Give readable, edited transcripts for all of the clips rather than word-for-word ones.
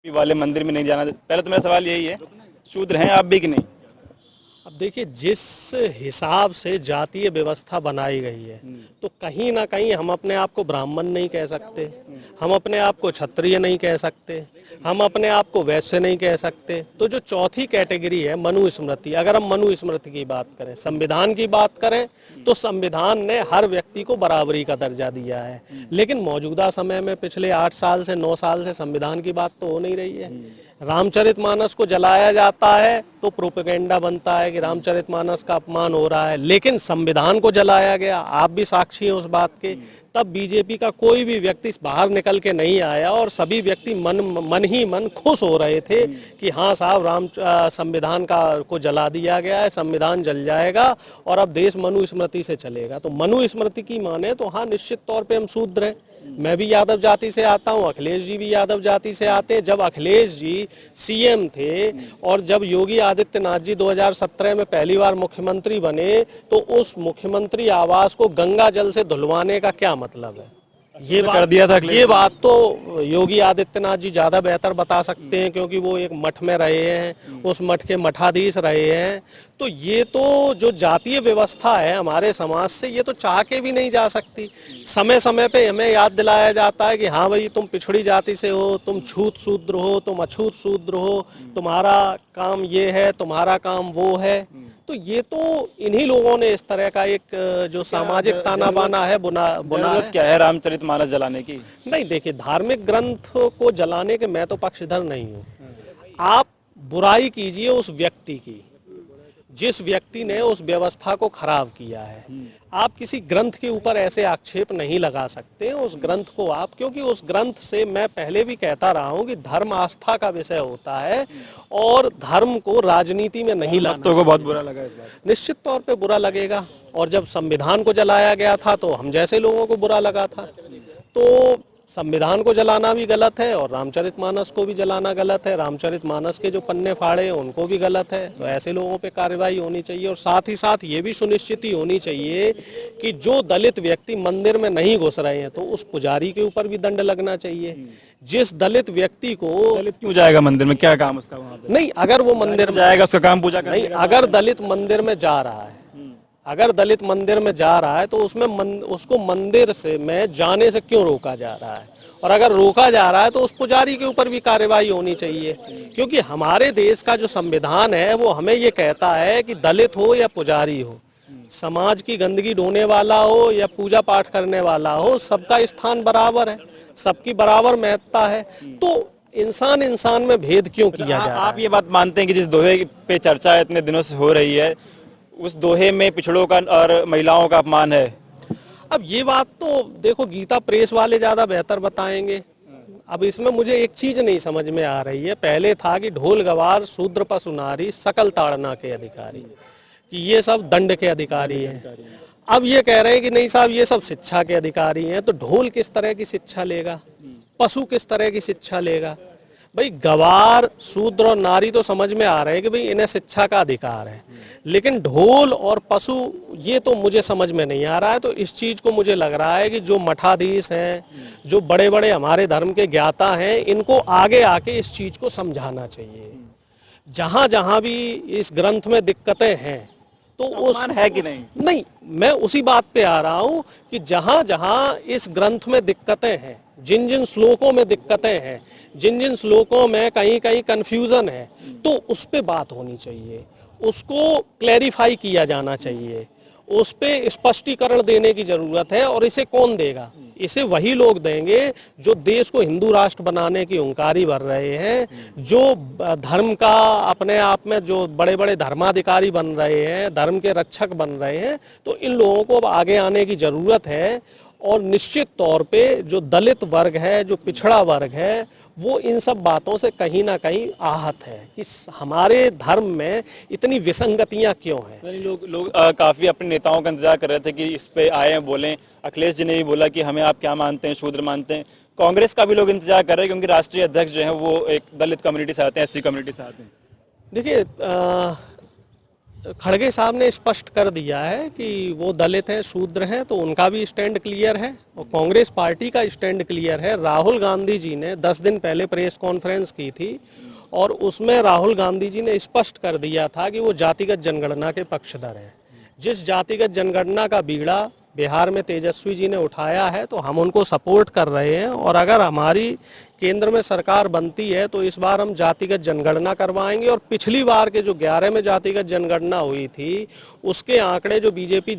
वाले मंदिर में नहीं जाना। पहले तो मेरा सवाल यही है, शूद्र हैं आप भी कि नहीं? अब देखिए, जिस हिसाब से जातीय व्यवस्था बनाई गई है, तो कहीं ना कहीं हम अपने आप को ब्राह्मण नहीं कह सकते, हम अपने आप को क्षत्रिय नहीं कह सकते, हम अपने आप को वैश्य नहीं कह सकते। तो जो चौथी कैटेगरी है मनुस्मृति, अगर हम मनुस्मृति की बात करें, संविधान की बात करें, तो संविधान ने हर व्यक्ति को बराबरी का दर्जा दिया है। लेकिन मौजूदा समय में पिछले 8 साल से 9 साल से संविधान की बात तो हो नहीं रही है। रामचरितमानस को जलाया जाता है तो प्रोपेगेंडा बनता है कि रामचरितमानस का अपमान हो रहा है, लेकिन संविधान को जलाया गया, आप भी साक्षी हैं उस बात के। तब बीजेपी का कोई भी व्यक्ति बाहर निकल के नहीं आया और सभी व्यक्ति मन ही मन खुश हो रहे थे कि हाँ साहब, संविधान का को जला दिया गया है, संविधान जल जाएगा और अब देश मनुस्मृति से चलेगा। तो मनुस्मृति की माने तो हाँ, निश्चित तौर पे हम शूद्र हैं। मैं भी यादव जाति से आता हूँ, अखिलेश जी भी यादव जाति से आते हैं। जब अखिलेश जी सीएम थे और जब योगी आदित्यनाथ जी 2017 में पहली बार मुख्यमंत्री बने, तो उस मुख्यमंत्री आवास को गंगा जल से धुलवाने का क्या मतलब है? ये कर दिया था अखिलेश ये बात तो योगी आदित्यनाथ जी ज्यादा बेहतर बता सकते हैं, क्योंकि वो एक मठ में रहे हैं, उस मठ के मठाधीश रहे हैं। तो ये तो जो जातीय व्यवस्था है हमारे समाज से, ये तो चाह के भी नहीं जा सकती। समय समय पे हमें याद दिलाया जाता है कि हाँ भाई, तुम पिछड़ी जाति से हो, तुम छूत शूद्र हो, तुम अछूत शूद्र हो, तुम्हारा काम ये है, तुम्हारा काम वो है। तो ये तो इन्हीं लोगों ने इस तरह का एक जो सामाजिक ताना बाना है बुना है। क्या है रामचरितमानस जलाने की? नहीं, देखिए, धार्मिक ग्रंथ को जलाने के मैं तो पक्षधर नहीं हूँ। आप बुराई कीजिए उस व्यक्ति की, जिस व्यक्ति ने उस व्यवस्था को खराब किया है। आप किसी ग्रंथ के ऊपर ऐसे आक्षेप नहीं लगा सकते उस ग्रंथ को आप, क्योंकि उस ग्रंथ से, मैं पहले भी कहता रहा हूं कि धर्म आस्था का विषय होता है और धर्म को राजनीति में नहीं लाना। भक्तों को बहुत बुरा लगा इस बात? निश्चित तौर पे बुरा लगेगा। और जब संविधान को जलाया गया था तो हम जैसे लोगों को बुरा लगा था। तो संविधान को जलाना भी गलत है और रामचरितमानस को भी जलाना गलत है। रामचरितमानस के जो पन्ने फाड़े हैं उनको भी गलत है। तो ऐसे लोगों पे कार्रवाई होनी चाहिए और साथ ही साथ ये भी सुनिश्चित होनी चाहिए कि जो दलित व्यक्ति मंदिर में नहीं घुस रहे हैं, तो उस पुजारी के ऊपर भी दंड लगना चाहिए। जिस दलित व्यक्ति को, दलित क्यों जाएगा मंदिर में? क्या काम उसका वहाँ पे? नहीं, अगर वो मंदिर में जाएगा, उसका काम पूजा करने नहीं, का। अगर दलित मंदिर में जा रहा है, अगर दलित मंदिर में जा रहा है, तो उसमें उसको मंदिर से में जाने से क्यों रोका जा रहा है? और अगर रोका जा रहा है तो उस पुजारी के ऊपर भी कार्रवाई होनी चाहिए, क्योंकि हमारे देश का जो संविधान है वो हमें ये कहता है कि दलित हो या पुजारी हो, समाज की गंदगी ढोने वाला हो या पूजा पाठ करने वाला हो, सबका स्थान बराबर है, सबकी बराबर महत्ता है। तो इंसान इंसान में भेद क्यों किया जा रहा है? आप ये बात मानते हैं कि जिस दोहे पे चर्चा इतने दिनों से हो रही है, उस दोहे में पिछड़ों का और महिलाओं का अपमान है? अब ये बात तो देखो, गीता प्रेस वाले ज्यादा बेहतर बताएंगे। अब इसमें मुझे एक चीज नहीं समझ में आ रही है। पहले था कि ढोल गवार शूद्र पशु नारी सकल ताड़ना के अधिकारी, कि ये सब दंड के अधिकारी हैं। अब ये कह रहे हैं कि नहीं साहब, ये सब शिक्षा के अधिकारी हैं। तो ढोल किस तरह की शिक्षा लेगा? पशु किस तरह की शिक्षा लेगा? भाई, गवार शूद्र और नारी तो समझ में आ रहे हैं कि भाई इन्हें शिक्षा का अधिकार है, लेकिन ढोल और पशु, ये तो मुझे समझ में नहीं आ रहा है। तो इस चीज को मुझे लग रहा है कि जो मठाधीश हैं, जो बड़े बड़े हमारे धर्म के ज्ञाता हैं, इनको आगे आके इस चीज को समझाना चाहिए। जहां जहां भी इस ग्रंथ में दिक्कतें हैं, तो उस है कि नहीं? नहीं, मैं उसी बात पे आ रहा हूं कि जहां जहां इस ग्रंथ में दिक्कतें हैं, जिन जिन श्लोकों में दिक्कतें हैं, जिन जिन श्लोकों में कहीं कहीं कंफ्यूजन है, तो उस पे बात होनी चाहिए, उसको क्लैरिफाई किया जाना चाहिए, उस पे स्पष्टीकरण देने की जरूरत है। और इसे कौन देगा? इसे वही लोग देंगे जो देश को हिंदू राष्ट्र बनाने की हुंकारी भर रहे हैं, जो धर्म का अपने आप में जो बड़े बड़े धर्माधिकारी बन रहे हैं, धर्म के रक्षक बन रहे हैं। तो इन लोगों को अब आगे आने की जरूरत है। और निश्चित तौर पे जो दलित वर्ग है, जो पिछड़ा वर्ग है, वो इन सब बातों से कहीं ना कहीं आहत है कि हमारे धर्म में इतनी विसंगतियां क्यों हैं। लोग काफी अपने नेताओं का इंतजार कर रहे थे कि इस पे आए बोलें। अखिलेश जी ने भी बोला कि हमें आप क्या मानते हैं, शूद्र मानते हैं। कांग्रेस का भी लोग इंतजार कर रहे हैं, क्योंकि राष्ट्रीय अध्यक्ष जो है वो एक दलित कम्युनिटी से आते हैं, एससी कम्युनिटी से आते हैं। देखिए, खड़गे साहब ने स्पष्ट कर दिया है कि वो दलित हैं, शूद्र हैं, तो उनका भी स्टैंड क्लियर है और कांग्रेस पार्टी का स्टैंड क्लियर है। राहुल गांधी जी ने 10 दिन पहले प्रेस कॉन्फ्रेंस की थी और उसमें राहुल गांधी जी ने स्पष्ट कर दिया था कि वो जातिगत जनगणना के पक्षधर हैं। जिस जातिगत जनगणना का बीड़ा बिहार में तेजस्वी जी ने उठाया है तो हम उनको सपोर्ट कर रहे हैं, और अगर हमारी केंद्र में सरकार बनती है तो इस बार हम जातिगत जनगणना करवाएंगे। और पिछली बार के जो 11 में जातिगत जनगणना हुई थी उसके आंकड़े जो बीजेपी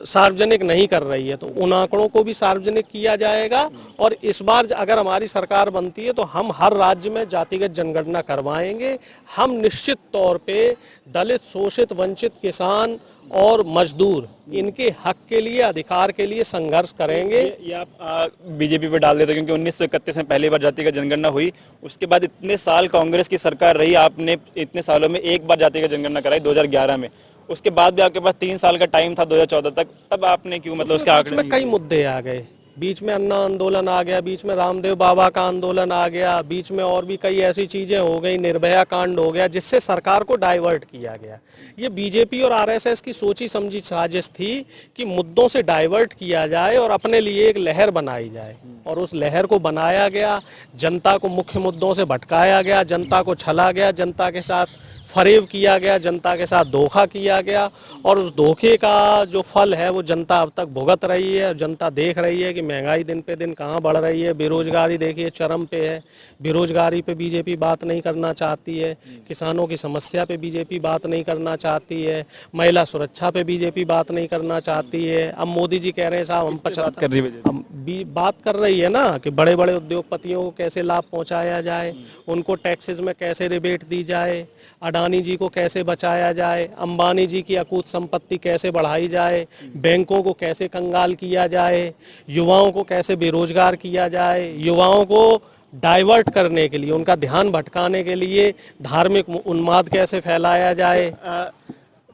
सार्वजनिक नहीं कर रही है तो उन आंकड़ों को भी सार्वजनिक किया जाएगा। और इस बार अगर हमारी सरकार बनती है तो हम हर राज्य में जातिगत जनगणना करवाएंगे। हम निश्चित तौर पे दलित, शोषित, वंचित किसान और मजदूर इनके हक के लिए, अधिकार के लिए संघर्ष करेंगे। ये आप बीजेपी पे डाल देते क्योंकि 1931 में पहली बार जातिगत जनगणना हुई, उसके बाद इतने साल कांग्रेस की सरकार रही, आपने इतने सालों में एक बार जातिगत जनगणना कराई 2011 में, उसके बाद भी आपके पास 3 साल का टाइम था 2014 तक, तब आपने क्यों मतलब उसके आंकड़े में कई मुद्दे आ गए, बीच में अन्ना आंदोलन आ गया, बीच में रामदेव बाबा का आंदोलन आ गया, बीच में और भी कई ऐसी चीजें हो गई, निर्भया कांड हो गया, जिससे सरकार को डाइवर्ट किया गया। ये बीजेपी और आरएसएस की सोची समझी साजिश थी कि मुद्दों से डाइवर्ट किया जाए और अपने लिए एक लहर बनाई जाए, और उस लहर को बनाया गया, जनता को मुख्य मुद्दों से भटकाया गया, जनता को छला गया, जनता के साथ फरेब किया गया, जनता के साथ धोखा किया गया, और उस धोखे का जो फल है वो जनता अब तक भुगत रही है। जनता देख रही है कि महंगाई दिन पे दिन कहाँ बढ़ रही है, बेरोजगारी देखिए चरम पे है, बेरोजगारी पे बीजेपी बात नहीं करना चाहती है, किसानों की समस्या पे बीजेपी बात नहीं करना चाहती है, महिला सुरक्षा पे बीजेपी बात नहीं करना चाहती है। अब मोदी जी कह रहे हैं साहब हम 75 बात कर रही है ना कि बड़े बड़े उद्योगपतियों को कैसे लाभ पहुंचाया जाए, उनको टैक्सेस में कैसे रिबेट दी जाए, अडानी जी को कैसे बचाया जाए, अंबानी जी की अकूत संपत्ति कैसे बढ़ाई जाए, बैंकों को कैसे कंगाल किया जाए, युवाओं को कैसे बेरोजगार किया जाए, युवाओं को डाइवर्ट करने के लिए, उनका ध्यान भटकाने के लिए धार्मिक उन्माद कैसे फैलाया जाए।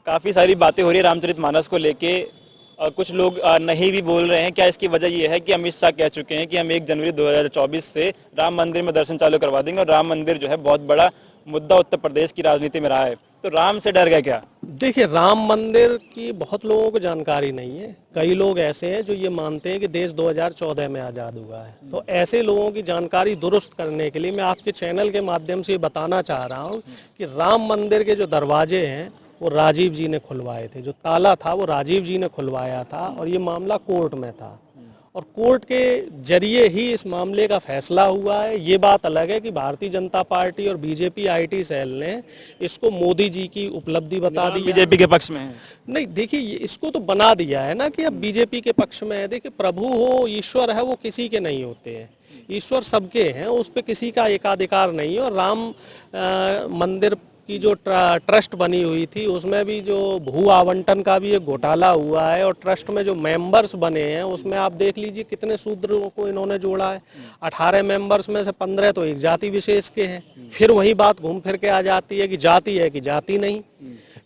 काफी सारी बातें हो रही है रामचरितमानस को लेके, कुछ लोग नहीं भी बोल रहे हैं। क्या इसकी वजह यह है कि अमित शाह कह चुके हैं कि हम 1 जनवरी 2024 से राम मंदिर में दर्शन चालू करवा देंगे, और राम मंदिर जो है बहुत बड़ा मुद्दा उत्तर प्रदेश की राजनीति में रहा है, तो राम से डर गया क्या? देखिए, राम मंदिर की बहुत लोगों को जानकारी नहीं है। कई लोग ऐसे हैं जो ये मानते हैं कि देश 2014 में आज़ाद हुआ है, तो ऐसे लोगों की जानकारी दुरुस्त करने के लिए मैं आपके चैनल के माध्यम से ये बताना चाह रहा हूँ कि राम मंदिर के जो दरवाजे हैं वो राजीव जी ने खुलवाए थे, जो ताला था वो राजीव जी ने खुलवाया था, और ये मामला कोर्ट में था, और कोर्ट के जरिए ही इस मामले का फैसला हुआ है। ये बात अलग है कि भारतीय जनता पार्टी और बीजेपी आईटी सेल ने इसको मोदी जी की उपलब्धि बता दी, बीजेपी के पक्ष में है। नहीं, देखिए इसको तो बना दिया है ना कि अब बीजेपी के पक्ष में है। देखिए, प्रभु हो, ईश्वर है, वो किसी के नहीं होते हैं, ईश्वर सबके हैं, उस पर किसी का एकाधिकार नहीं है। और राम मंदिर की जो ट्रस्ट बनी हुई थी उसमें भी जो भू आवंटन का भी एक घोटाला हुआ है, और ट्रस्ट में जो मेंबर्स बने हैं उसमें आप देख लीजिए कितने शूद्रों को इन्होंने जोड़ा है। 18 मेंबर्स में से 15 तो एक जाति विशेष के हैं। फिर वही बात घूम फिर के आ जाती है कि जाति है कि जाति नहीं।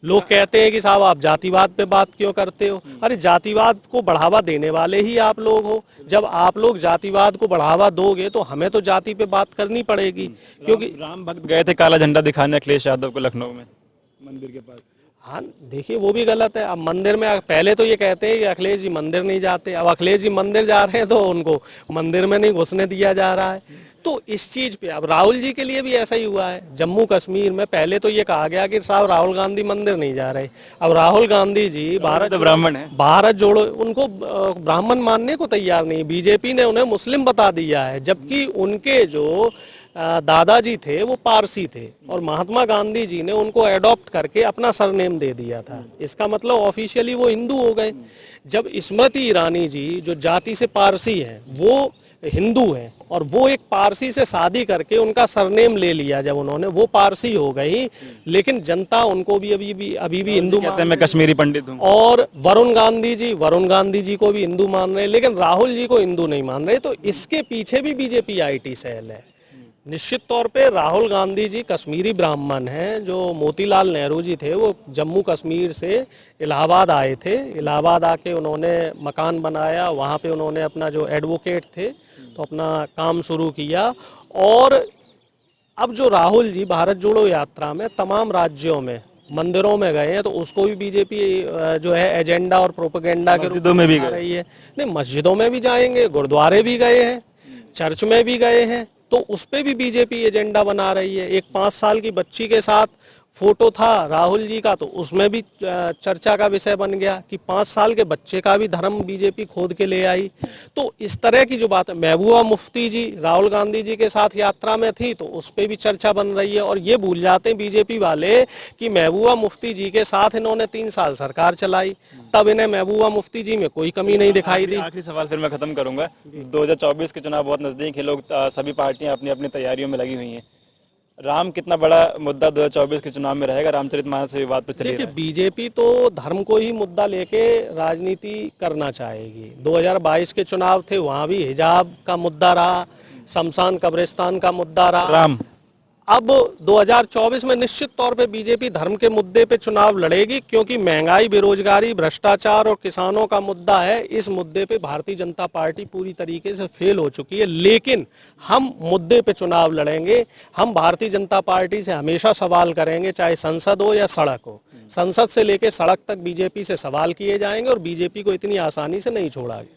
लोग कहते हैं कि साहब आप जातिवाद पे बात क्यों करते हो? अरे जातिवाद को बढ़ावा देने वाले ही आप लोग हो। जब आप लोग जातिवाद को बढ़ावा दोगे तो हमें तो जाति पे बात करनी पड़ेगी, क्योंकि राम भक्त गए थे काला झंडा दिखाने अखिलेश यादव को लखनऊ में मंदिर के पास। हाँ, देखिए वो भी गलत है। अब मंदिर में पहले तो ये कहते हैं कि अखिलेश जी मंदिर नहीं जाते, अब अखिलेश जी मंदिर जा रहे हैं तो उनको मंदिर में नहीं घुसने दिया जा रहा है। तो इस चीज पे अब राहुल जी के लिए भी ऐसा ही हुआ है। जम्मू कश्मीर में पहले तो ये कहा गया कि साहब राहुल गांधी मंदिर नहीं जा रहे, अब राहुल गांधी जी भारत तो ब्राह्मण है, भारत जोड़ो, उनको ब्राह्मण मानने को तैयार नहीं। बीजेपी ने उन्हें मुस्लिम बता दिया है, जबकि उनके जो दादाजी थे वो पारसी थे, और महात्मा गांधी जी ने उनको एडॉप्ट करके अपना सरनेम दे दिया था। इसका मतलब ऑफिशियली वो हिंदू हो गए। जब स्मृति ईरानी जी जो जाति से पारसी हैं वो हिंदू हैं, और वो एक पारसी से शादी करके उनका सरनेम ले लिया, जब उन्होंने, वो पारसी हो गई, लेकिन जनता उनको भी अभी भी हिंदू कहते हैं मैं कश्मीरी पंडित हूँ। और वरुण गांधी जी को भी हिंदू मान रहे हैं, लेकिन राहुल जी को हिंदू नहीं मान रहे। तो इसके पीछे भी बीजेपी आईटी सेल है। निश्चित तौर पे राहुल गांधी जी कश्मीरी ब्राह्मण हैं। जो मोतीलाल नेहरू जी थे वो जम्मू कश्मीर से इलाहाबाद आए थे, इलाहाबाद आके उन्होंने मकान बनाया, वहाँ पे उन्होंने अपना जो एडवोकेट थे तो अपना काम शुरू किया। और अब जो राहुल जी भारत जोड़ो यात्रा में तमाम राज्यों में मंदिरों में गए हैं तो उसको भी बीजेपी जो है एजेंडा और प्रोपेगेंडा के रूप मस्जिदों में भी बना गए। रही है। नहीं, मस्जिदों में भी जाएंगे, गुरुद्वारे भी गए हैं, चर्च में भी गए हैं, तो उस पे भी बीजेपी एजेंडा बना रही है। एक 5 साल की बच्ची के साथ फोटो था राहुल जी का, तो उसमें भी चर्चा का विषय बन गया कि 5 साल के बच्चे का भी धर्म बीजेपी खोद के ले आई। तो इस तरह की जो बात है, महबूबा मुफ्ती जी राहुल गांधी जी के साथ यात्रा में थी तो उस पे भी चर्चा बन रही है। और ये भूल जाते हैं बीजेपी वाले कि महबूबा मुफ्ती जी के साथ इन्होंने 3 साल सरकार चलाई, तब इन्हें महबूबा मुफ्ती जी में कोई कमी नहीं दिखाई दी। आखिरी सवाल फिर मैं खत्म करूंगा। 2024 के चुनाव बहुत नजदीक है, लोग सभी पार्टियां अपनी अपनी तैयारियों में लगी हुई हैं। राम कितना बड़ा मुद्दा 2024 के चुनाव में रहेगा? रामचरितमानस से विवाद तो चल ही देखिए, रहा है। बीजेपी तो धर्म को ही मुद्दा लेके राजनीति करना चाहेगी। 2022 के चुनाव थे, वहां भी हिजाब का मुद्दा रहा, शमशान कब्रिस्तान का मुद्दा रहा। राम अब 2024 में निश्चित तौर पे बीजेपी धर्म के मुद्दे पे चुनाव लड़ेगी, क्योंकि महंगाई, बेरोजगारी, भ्रष्टाचार और किसानों का मुद्दा है। इस मुद्दे पे भारतीय जनता पार्टी पूरी तरीके से फेल हो चुकी है, लेकिन हम मुद्दे पे चुनाव लड़ेंगे। हम भारतीय जनता पार्टी से हमेशा सवाल करेंगे, चाहे संसद हो या सड़क हो। संसद से लेके सड़क तक बीजेपी से सवाल किए जाएंगे और बीजेपी को इतनी आसानी से नहीं छोड़ा गया।